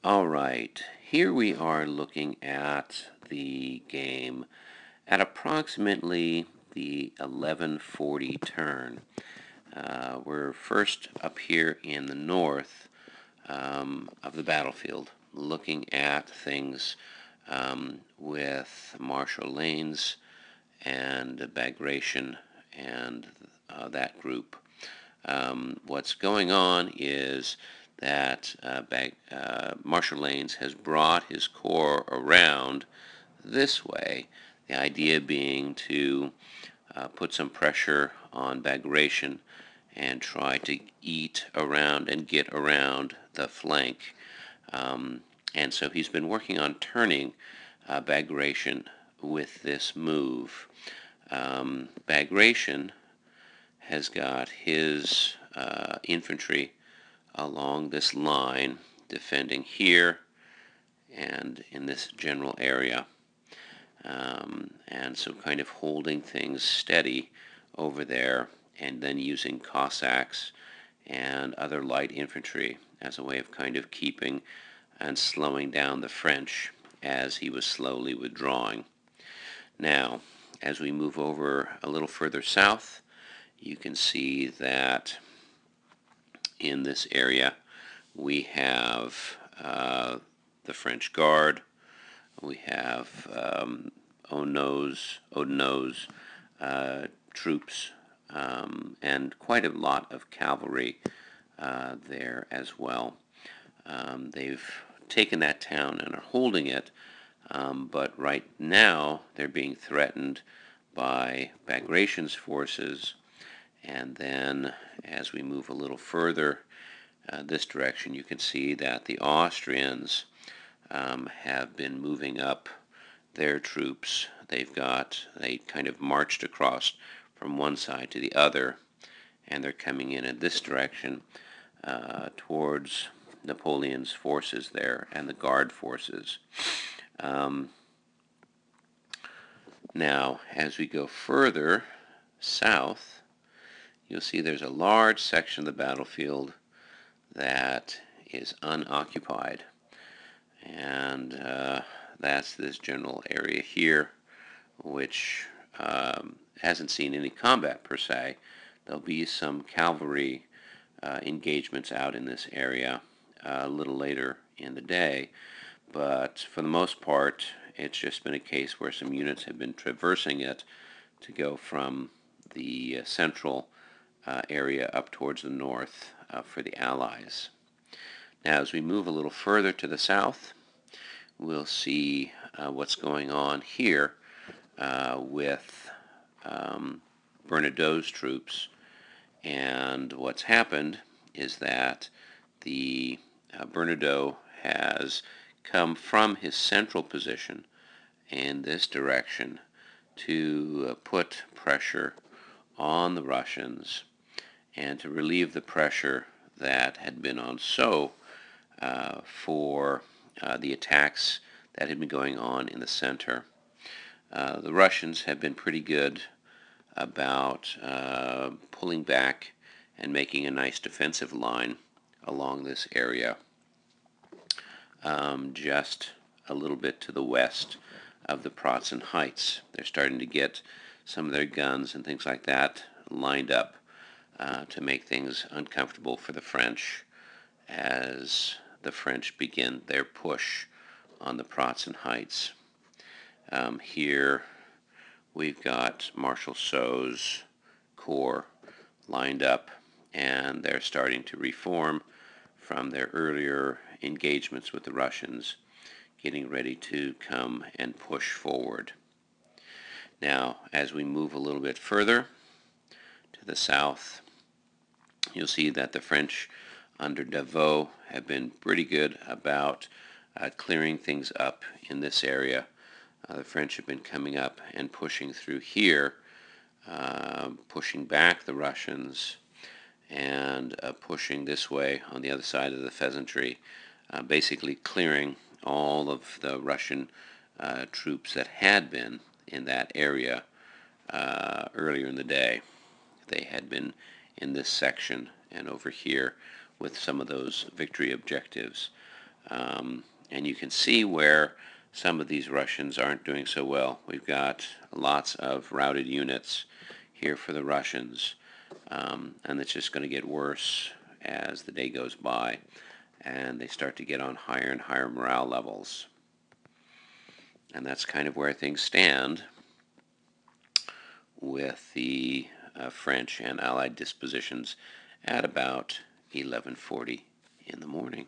All right, here we are looking at the game at approximately the 11:40 turn. We're first up here in the north of the battlefield, looking at things with Marshall Lanes and Bagration and that group. What's going on is that Marshall Lanes has brought his corps around this way, the idea being to put some pressure on Bagration and try to eat around and get around the flank. And so he's been working on turning Bagration with this move. Bagration has got his infantry along this line, defending here and in this general area. And so kind of holding things steady over there, and then using Cossacks and other light infantry as a way of kind of keeping and slowing down the French as he was slowly withdrawing. Now, as we move over a little further south, you can see that in this area we have the French Guard, we have Oudinot's troops, and quite a lot of cavalry there as well. They've taken that town and are holding it, but right now they're being threatened by Bagration's forces. And then as we move a little further this direction, you can see that the Austrians have been moving up their troops. They kind of marched across from one side to the other, and they're coming in this direction towards Napoleon's forces there and the Guard forces. Now, as we go further south, you'll see there's a large section of the battlefield that is unoccupied. And that's this general area here, which hasn't seen any combat per se. There'll be some cavalry engagements out in this area a little later in the day, but for the most part, it's just been a case where some units have been traversing it to go from the central area up towards the north for the Allies. Now, as we move a little further to the south, we'll see what's going on here with Bernadottes' troops. And what's happened is that the Bernadotte has come from his central position in this direction to put pressure on the Russians and to relieve the pressure that had been on Sceaux for the attacks that had been going on in the center. The Russians have been pretty good about pulling back and making a nice defensive line along this area, just a little bit to the west of the Pratzen Heights. They're starting to get some of their guns and things like that lined up to make things uncomfortable for the French as the French begin their push on the Pratzen Heights. Here we've got Marshal Soult's corps lined up, and they're starting to reform from their earlier engagements with the Russians, getting ready to come and push forward. Now, as we move a little bit further to the south, you'll see that the French under Davout have been pretty good about clearing things up in this area. The French have been coming up and pushing through here, pushing back the Russians, and pushing this way on the other side of the Pheasantry, basically clearing all of the Russian troops that had been in that area earlier in the day. They had been in this section and over here with some of those victory objectives. And you can see where some of these Russians aren't doing so well. We've got lots of routed units here for the Russians, and it's just going to get worse as the day goes by and they start to get on higher and higher morale levels. And that's kind of where things stand with the French and Allied dispositions at about 11:40 in the morning.